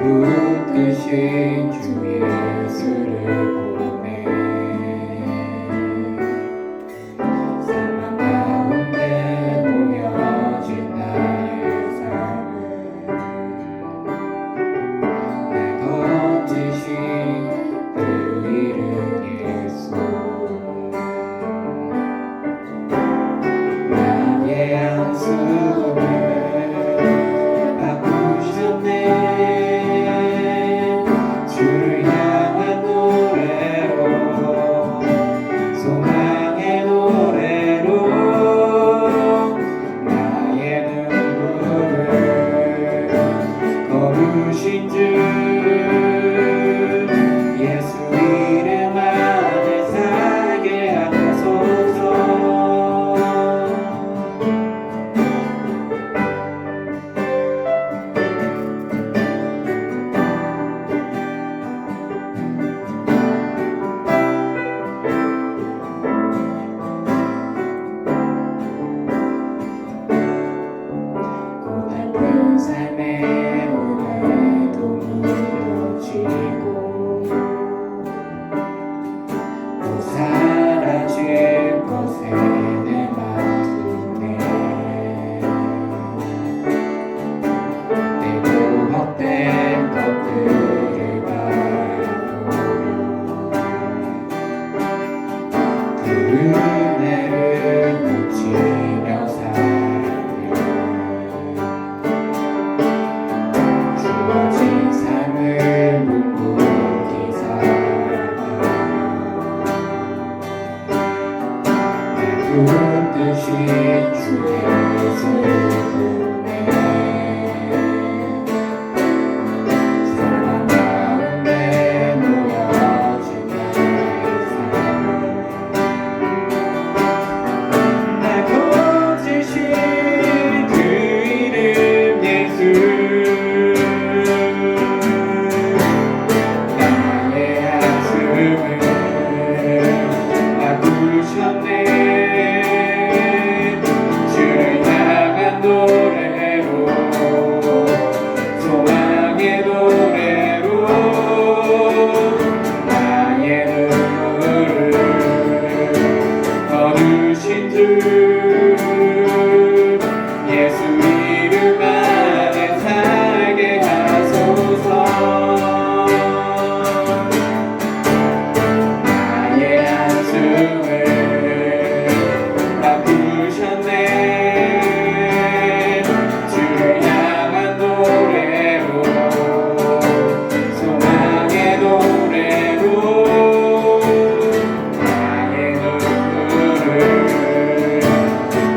붙드신 주 예수를 보내 사망 가운데 보여진 나의 삶을 내던지신 그 이름 예수 나의 한숨을 바꾸셨네 주를 향한 노래로 소망의 노래로 나의 눈물을 거두신 주 예수 이름 안에 살게 하소서 고달픈 삶의 오늘도 무너지고 또 사라질 것에 내 맘두네 때로 헛된 것들을 바라보며 그 은혜를 묻히며 살며 주어진 삶을 묵묵히 살아가며 내 붙드신 주 예수를 보내 사랑 가운데 놓여진 나의 삶을 날 고치신 그 이름 예수 나의 한숨을 바꾸셨네 주를 향한 노래로 소망의 노래로 나의 눈물을 거두신 주 예수 이름 안에 살게 하소서 나의 한숨을 바꾸셨네 주를 향한 노래로 소망의 노래로 나의 눈물을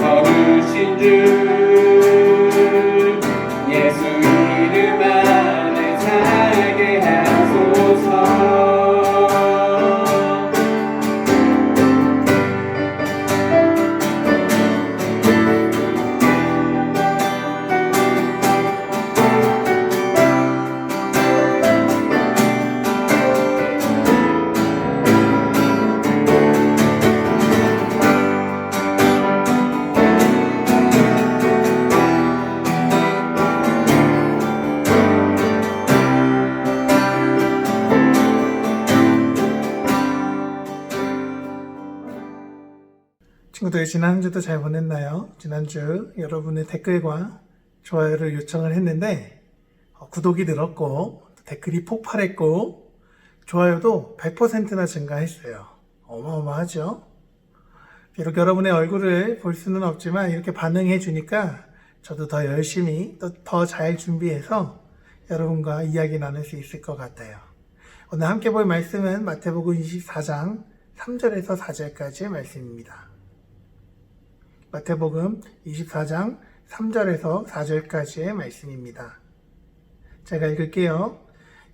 거두신 주 예수 이름 안에 살게 하소서 친구들, 지난 한 주도 잘 보냈나요? 지난주 여러분의 댓글과 좋아요를 요청을 했는데 구독이 늘었고 댓글이 폭발했고 좋아요도 100%나 증가했어요. 어마어마하죠? 비록 여러분의 얼굴을 볼 수는 없지만 이렇게 반응해 주니까 저도 더 열심히 또 더 잘 준비해서 여러분과 이야기 나눌 수 있을 것 같아요. 오늘 함께 볼 말씀은 마태복음 24장 3절에서 4절까지의 말씀입니다. 마태복음 24장 3절에서 4절까지의 말씀입니다. 제가 읽을게요.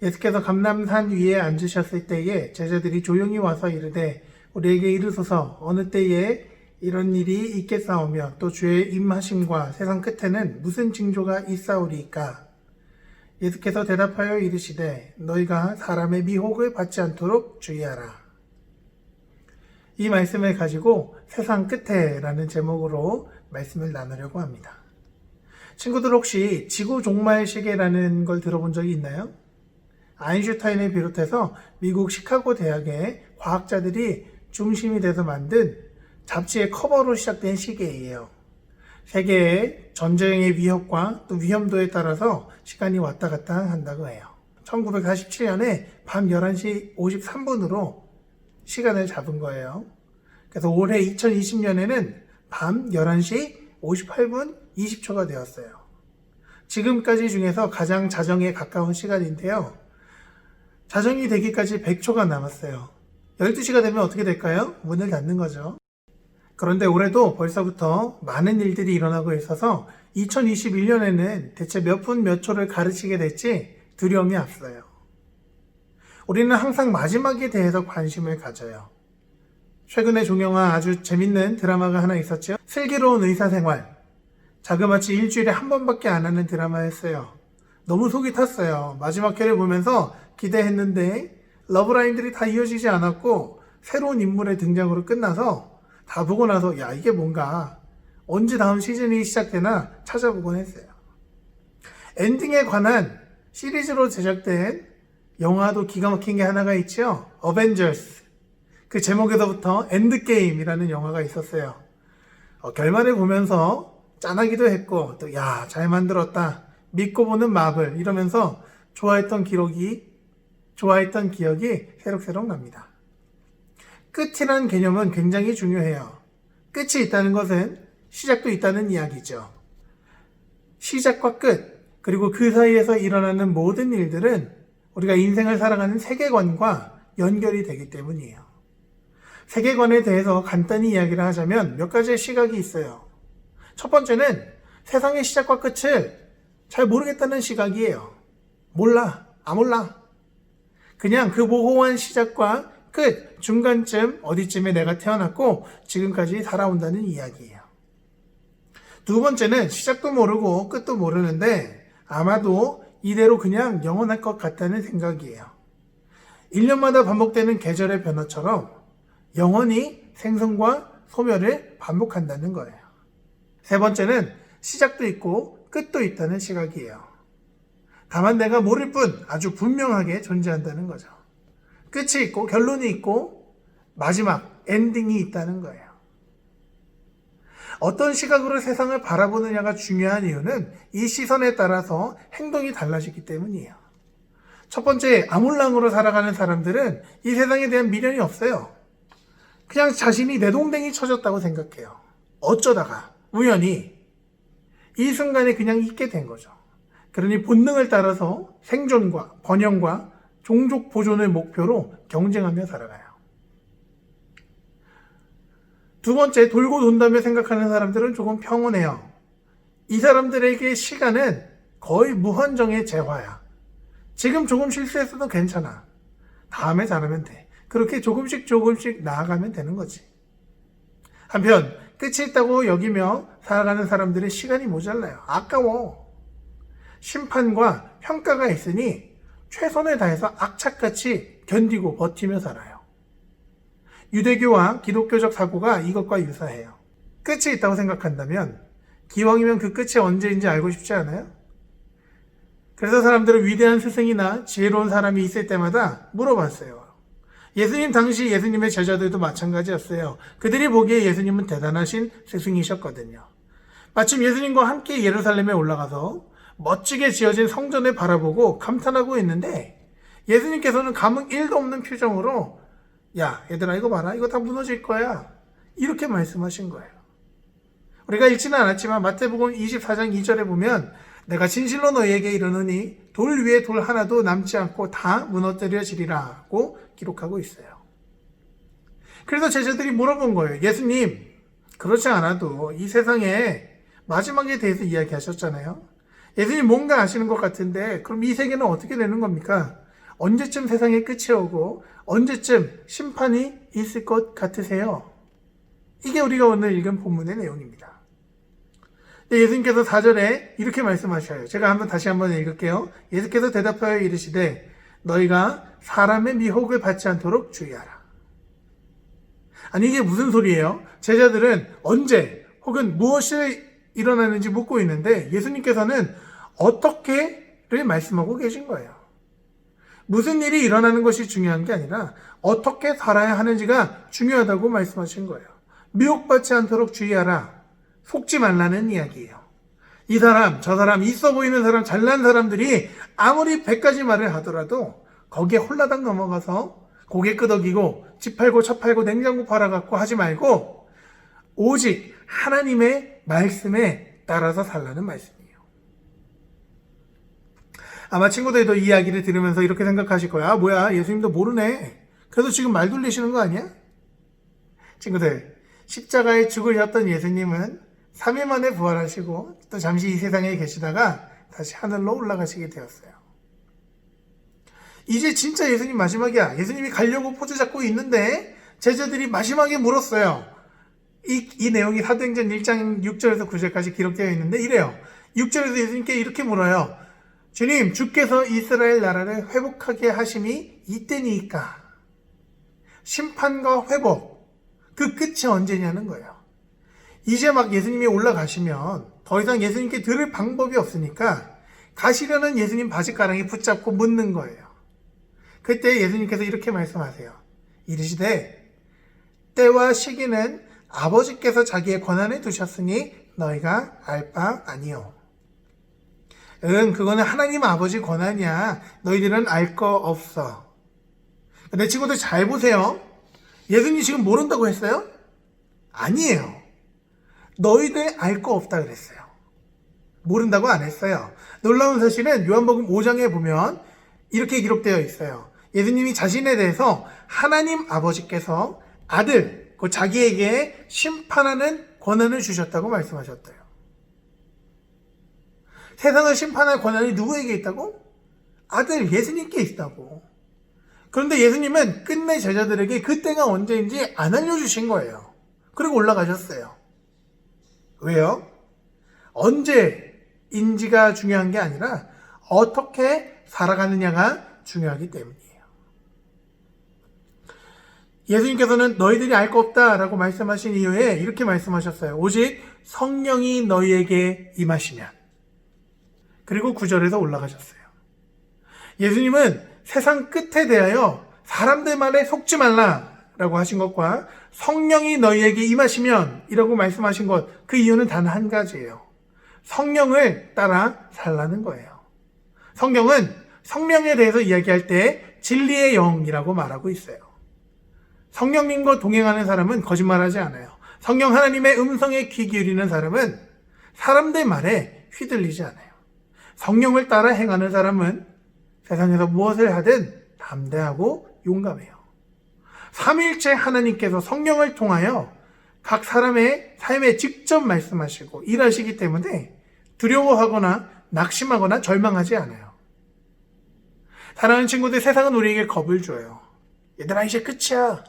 예수께서 감람산 위에 앉으셨을 때에 제자들이 조용히 와서 이르되 우리에게 이르소서 어느 때에 이런 일이 있겠사오며 또 주의 임하심과 세상 끝에는 무슨 징조가 있사오리이까? 예수께서 대답하여 이르시되 너희가 사람의 미혹을 받지 않도록 주의하라. 이 말씀을 가지고 세상 끝에 라는 제목으로 말씀을 나누려고 합니다. 친구들 혹시 지구 종말 시계라는 걸 들어본 적이 있나요? 아인슈타인을 비롯해서 미국 시카고 대학의 과학자들이 중심이 돼서 만든 잡지의 커버로 시작된 시계예요. 세계의 전쟁의 위협과 또 위험도에 따라서 시간이 왔다 갔다 한다고 해요. 1947년에 밤 11시 53분으로 시간을 잡은 거예요. 그래서 올해 2020년에는 밤 11시 58분 20초가 되었어요. 지금까지 중에서 가장 자정에 가까운 시간인데요. 자정이 되기까지 100초가 남았어요. 12시가 되면 어떻게 될까요? 문을 닫는 거죠. 그런데 올해도 벌써부터 많은 일들이 일어나고 있어서 2021년에는 대체 몇 분 몇 초를 가르치게 될지 두려움이 앞서요. 우리는 항상 마지막에 대해서 관심을 가져요. 최근에 종영한 아주 재밌는 드라마가 하나 있었죠. 슬기로운 의사생활. 자그마치 일주일에 한 번밖에 안 하는 드라마였어요. 너무 속이 탔어요. 마지막 회를 보면서 기대했는데 러브라인들이 다 이어지지 않았고 새로운 인물의 등장으로 끝나서 다 보고 나서 야 이게 뭔가 언제 다음 시즌이 시작되나 찾아보곤 했어요. 엔딩에 관한 시리즈로 제작된 영화도 기가 막힌 게 하나가 있죠. 어벤져스. 그 제목에서부터 엔드게임이라는 영화가 있었어요. 결말을 보면서 짠하기도 했고 또 야 잘 만들었다. 믿고 보는 마블 이러면서 좋아했던 기억이 새록새록 납니다. 끝이란 개념은 굉장히 중요해요. 끝이 있다는 것은 시작도 있다는 이야기죠. 시작과 끝, 그리고 그 사이에서 일어나는 모든 일들은 우리가 인생을 살아가는 세계관과 연결이 되기 때문이에요. 세계관에 대해서 간단히 이야기를 하자면 몇 가지의 시각이 있어요. 첫 번째는 세상의 시작과 끝을 잘 모르겠다는 시각이에요. 몰라. 그냥 그 모호한 시작과 끝, 중간쯤 어디쯤에 내가 태어났고 지금까지 살아온다는 이야기예요. 두 번째는 시작도 모르고 끝도 모르는데 아마도 이대로 그냥 영원할 것 같다는 생각이에요. 1년마다 반복되는 계절의 변화처럼 영원히 생성과 소멸을 반복한다는 거예요. 세 번째는 시작도 있고 끝도 있다는 시각이에요. 다만 내가 모를 뿐 아주 분명하게 존재한다는 거죠. 끝이 있고 결론이 있고 마지막 엔딩이 있다는 거예요. 어떤 시각으로 세상을 바라보느냐가 중요한 이유는 이 시선에 따라서 행동이 달라지기 때문이에요. 첫 번째, 아몰랑으로 살아가는 사람들은 이 세상에 대한 미련이 없어요. 그냥 자신이 내동댕이 쳐졌다고 생각해요. 어쩌다가 우연히 이 순간에 그냥 있게 된 거죠. 그러니 본능을 따라서 생존과 번영과 종족 보존을 목표로 경쟁하며 살아가요. 두 번째, 돌고 돈다며 생각하는 사람들은 조금 평온해요. 이 사람들에게 시간은 거의 무한정의 재화야. 지금 조금 실수했어도 괜찮아. 다음에 잘하면 돼. 그렇게 조금씩 나아가면 되는 거지. 한편 끝이 있다고 여기며 살아가는 사람들의 시간이 모자라요. 아까워. 심판과 평가가 있으니 최선을 다해서 악착같이 견디고 버티며 살아요. 유대교와 기독교적 사고가 이것과 유사해요. 끝이 있다고 생각한다면 기왕이면 그 끝이 언제인지 알고 싶지 않아요? 그래서 사람들은 위대한 스승이나 지혜로운 사람이 있을 때마다 물어봤어요. 예수님 당시 예수님의 제자들도 마찬가지였어요. 그들이 보기에 예수님은 대단하신 스승이셨거든요. 마침 예수님과 함께 예루살렘에 올라가서 멋지게 지어진 성전을 바라보고 감탄하고 있는데 예수님께서는 감흥 1도 없는 표정으로 야 얘들아 이거 봐라 이거 다 무너질 거야 이렇게 말씀하신 거예요. 우리가 읽지는 않았지만 마태복음 24장 2절에 보면 내가 진실로 너희에게 이르노니 돌 위에 돌 하나도 남지 않고 다 무너뜨려지리라고 기록하고 있어요. 그래서 제자들이 물어본 거예요. 예수님 그렇지 않아도 이 세상에 마지막에 대해서 이야기하셨잖아요. 예수님 뭔가 아시는 것 같은데 그럼 이 세계는 어떻게 되는 겁니까? 언제쯤 세상의 끝이 오고 언제쯤 심판이 있을 것 같으세요? 이게 우리가 오늘 읽은 본문의 내용입니다. 예수님께서 4절에 이렇게 말씀하셔요. 제가 다시 한번 읽을게요. 예수께서 대답하여 이르시되 너희가 사람의 미혹을 받지 않도록 주의하라. 아니 이게 무슨 소리예요? 제자들은 언제 혹은 무엇이 일어나는지 묻고 있는데 예수님께서는 어떻게를 말씀하고 계신 거예요. 무슨 일이 일어나는 것이 중요한 게 아니라 어떻게 살아야 하는지가 중요하다고 말씀하신 거예요. 미혹받지 않도록 주의하라. 속지 말라는 이야기예요. 이 사람, 저 사람, 있어 보이는 사람, 잘난 사람들이 아무리 100가지 말을 하더라도 거기에 홀라당 넘어가서 고개 끄덕이고 집 팔고 차 팔고 냉장고 팔아갖고 하지 말고 오직 하나님의 말씀에 따라서 살라는 말씀이에요. 아마 친구들도 이 이야기를 들으면서 이렇게 생각하실 거야. 아, 뭐야, 예수님도 모르네. 그래서 지금 말 돌리시는 거 아니야? 친구들, 십자가에 죽으셨던 예수님은 3일 만에 부활하시고 또 잠시 이 세상에 계시다가 다시 하늘로 올라가시게 되었어요. 이제 진짜 예수님 마지막이야. 예수님이 가려고 포즈 잡고 있는데 제자들이 마지막에 물었어요. 이 내용이 사도행전 1장 6절에서 9절까지 기록되어 있는데 이래요. 6절에서 예수님께 이렇게 물어요. 주님, 주께서 이스라엘 나라를 회복하게 하심이 이때니까. 심판과 회복, 그 끝이 언제냐는 거예요. 이제 막 예수님이 올라가시면 더 이상 예수님께 들을 방법이 없으니까 가시려는 예수님 바지가랑이 붙잡고 묻는 거예요. 그때 예수님께서 이렇게 말씀하세요. 이르시되 때와 시기는 아버지께서 자기의 권한에 두셨으니 너희가 알 바 아니요. 그거는 하나님 아버지 권한이야. 너희들은 알 거 없어. 근데 친구들 잘 보세요. 예수님이 지금 모른다고 했어요? 아니에요. 너희들 알 거 없다 그랬어요. 모른다고 안 했어요. 놀라운 사실은 요한복음 5장에 보면 이렇게 기록되어 있어요. 예수님이 자신에 대해서 하나님 아버지께서 아들, 그 자기에게 심판하는 권한을 주셨다고 말씀하셨대요. 세상을 심판할 권한이 누구에게 있다고? 아들 예수님께 있다고. 그런데 예수님은 끝내 제자들에게 그때가 언제인지 안 알려주신 거예요. 그리고 올라가셨어요. 왜요? 언제인지가 중요한 게 아니라 어떻게 살아가느냐가 중요하기 때문이에요. 예수님께서는 너희들이 알 거 없다라고 말씀하신 이후에 이렇게 말씀하셨어요. 오직 성령이 너희에게 임하시면. 그리고 9절에서 올라가셨어요. 예수님은 세상 끝에 대하여 사람들 말에 속지 말라라고 하신 것과 성령이 너희에게 임하시면 이라고 말씀하신 것, 그 이유는 단 한 가지예요. 성령을 따라 살라는 거예요. 성경은 성령에 대해서 이야기할 때 진리의 영이라고 말하고 있어요. 성령님과 동행하는 사람은 거짓말하지 않아요. 성령 하나님의 음성에 귀 기울이는 사람은 사람들 말에 휘둘리지 않아요. 성령을 따라 행하는 사람은 세상에서 무엇을 하든 담대하고 용감해요. 삼위일체 하나님께서 성령을 통하여 각 사람의 삶에 직접 말씀하시고 일하시기 때문에 두려워하거나 낙심하거나 절망하지 않아요. 사랑하는 친구들, 세상은 우리에게 겁을 줘요. 얘들아, 이제 끝이야.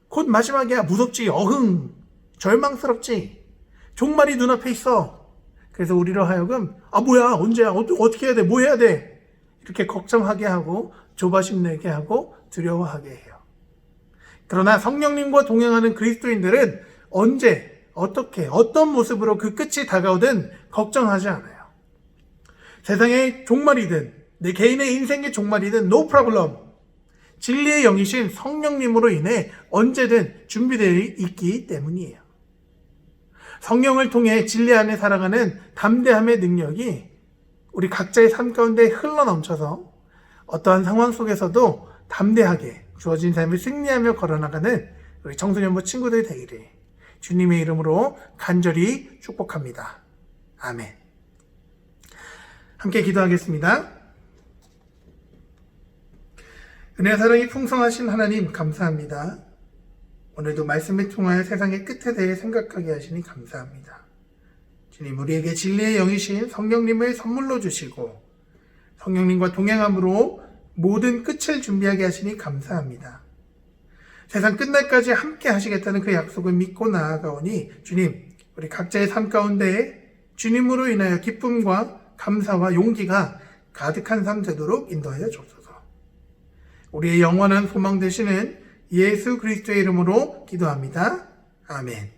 곧 마지막이야. 무섭지? 어흥. 절망스럽지? 종말이 눈앞에 있어. 그래서 우리로 하여금 뭐야, 언제야, 어떻게 해야 돼, 뭐 해야 돼, 이렇게 걱정하게 하고 조바심 내게 하고 두려워하게 해요. 그러나 성령님과 동행하는 그리스도인들은 언제, 어떻게, 어떤 모습으로 그 끝이 다가오든 걱정하지 않아요. 세상의 종말이든 내 개인의 인생의 종말이든 no problem. 진리의 영이신 성령님으로 인해 언제든 준비되어 있기 때문이에요. 성령을 통해 진리 안에 살아가는 담대함의 능력이 우리 각자의 삶 가운데 흘러넘쳐서 어떠한 상황 속에서도 담대하게 주어진 삶을 승리하며 걸어나가는 우리 청소년부 친구들 되기를 주님의 이름으로 간절히 축복합니다. 아멘. 함께 기도하겠습니다. 은혜와 사랑이 풍성하신 하나님 감사합니다. 오늘도 말씀을 통하여 세상의 끝에 대해 생각하게 하시니 감사합니다. 주님, 우리에게 진리의 영이신 성령님을 선물로 주시고 성령님과 동행함으로 모든 끝을 준비하게 하시니 감사합니다. 세상 끝날까지 함께 하시겠다는 그 약속을 믿고 나아가오니 주님, 우리 각자의 삶 가운데 주님으로 인하여 기쁨과 감사와 용기가 가득한 삶 되도록 인도하여 주옵소서. 우리의 영원한 소망 되시는 예수 그리스도의 이름으로 기도합니다. 아멘.